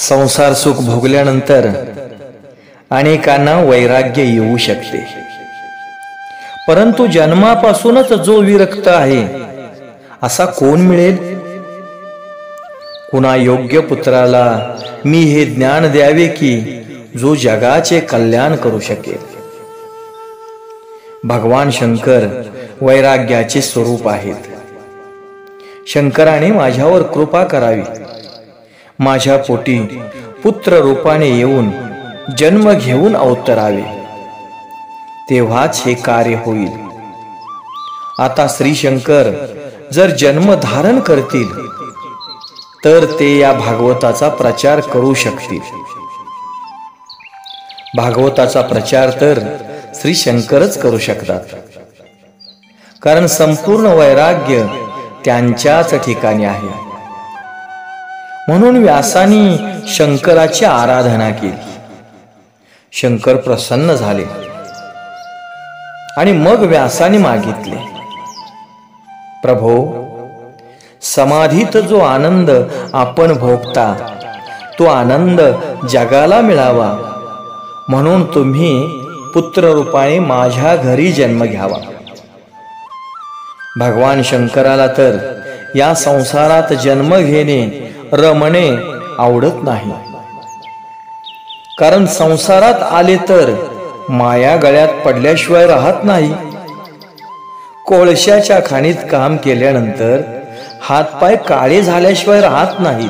संसार सुख भोगल्यानंतर अनेकांना वैराग्य येऊ शकते, परंतु जन्मापासूनच जो विरक्त आहे असा कोण मिळेल? कुणा योग्य पुत्राला मी हे ज्ञान द्यावे की जो जगाचे कल्याण करू शकेल? भगवान शंकर वैराग्याचे स्वरूप आहेत. शंकराने माझ्यावर कृपा करावी, माझ्या पोटी पुत्र रूपाने येऊन जन्म घेऊन अवतरावे, तेव्हाच हे कार्य होईल. आता श्री शंकर जर जन्म धारण करतील तर ते या भागवताचा प्रचार करू शकतील. भागवताचा प्रचार तर श्री शंकरच करू शकतात, कारण संपूर्ण वैराग्य त्यांच्याच ठिकाणी आहे. म्हणून व्यासानी शंकराची आराधना केली. शंकर प्रसन्न झाले आणि मग व्यासाने मागितले, प्रभो, समाधीत जो आनंद आपण भोगता तो आनंद जगाला मिळावा, म्हणून तुम्ही पुत्र रूपाने माझ्या घरी जन्म घ्यावा. भगवान शंकराला तर या संसारात जन्म घेणे रमणे आवडत नाही, कारण संसारात आले तर माया गळ्यात पडल्याशिवाय राहत नाही. कोळशाच्या खाणीत काम केल्यानंतर हातपाय काळे झाल्याशिवाय राहत नाहीत.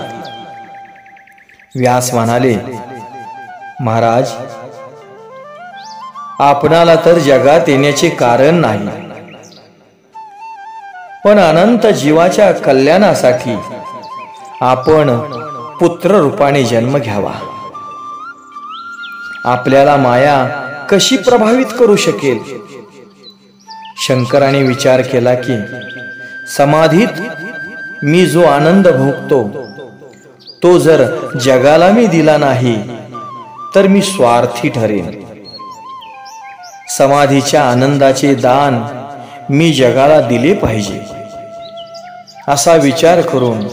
व्यास म्हणाले, महाराज, आपणाला तर जगात येण्याचे कारण नाही, पण अनंत जीवाच्या कल्याणासाठी आपण पुत्र रूपाने जन्म घ्यावा. आपल्याला माया कशी प्रभावित करू शकेल? शंकराने विचार केला की समाधीत मी जो आनंद भोगतो तो जर जगाला मी दिला नाही तर मी स्वार्थी ठरेन. समाधीच्या आनंदाचे दान मी जगाला दिले पाहिजे, असा विचार करून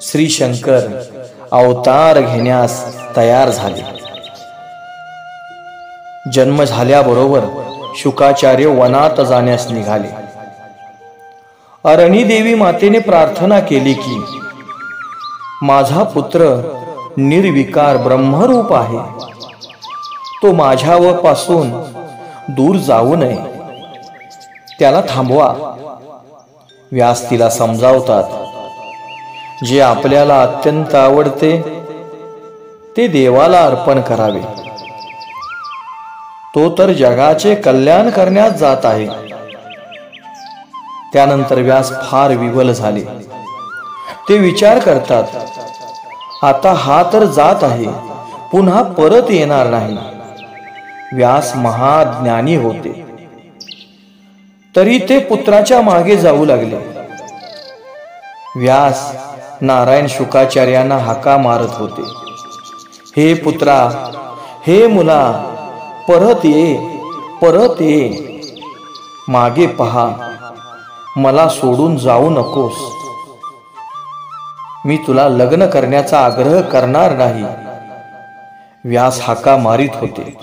श्री शंकर अवतार घेण्यास तयार झाले. जन्म झाल्याबरोबर शुकाचार्य वनात जाण्यास निघाले. अरणी देवी मातेने प्रार्थना केली की माझा पुत्र निर्विकार ब्रह्मरूप आहे, तो माझ्यापासून दूर जाऊ नये, त्याला थांबवा. व्यास तिला समजावतात, जे आपल्याला अत्यंत आवडते ते देवाला अर्पण करावे. तो तर जगाचे कल्याण करण्यास जात आहे. त्यानंतर व्यास फार विवल झाले. ते विचार करतात, आता हा तर जात आहे, पुन्हा परत येणार नाही. व्यास महाज्ञानी होते, तरी ते पुत्राच्या मागे जाऊ लागले. व्यास नारायण शुकाचार्यांना हाका मारत होते, हे पुत्रा, हे मुला, परत ये, परत ये, मागे पहा, मला सोडून जाऊ नकोस. मी तुला लग्न करण्याचा आग्रह करणार नाही. व्यास हाका मारित होते,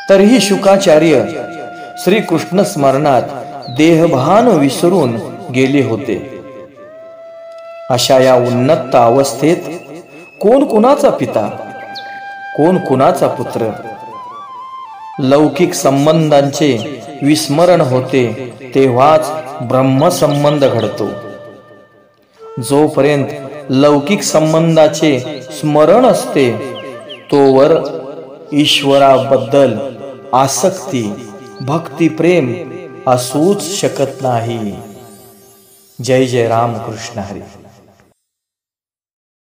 तरीही शुकाचार्य श्रीकृष्ण स्मरणात देहभान विसरून गेले होते. अशा या उन्नत अवस्थेत कोण कुणाचा पिता, कोण कुणाचा पुत्र? लौकिक संबंधांचे विस्मरण होते तेव्हाच ब्रह्मसंबंध घडतो. जोपर्यंत लौकिक संबंधाचे स्मरण असते तोवर ईश्वराबद्दल आसक्ती, भक्ती, प्रेम असूच शकत नाही. जय जय राम कृष्ण हरी.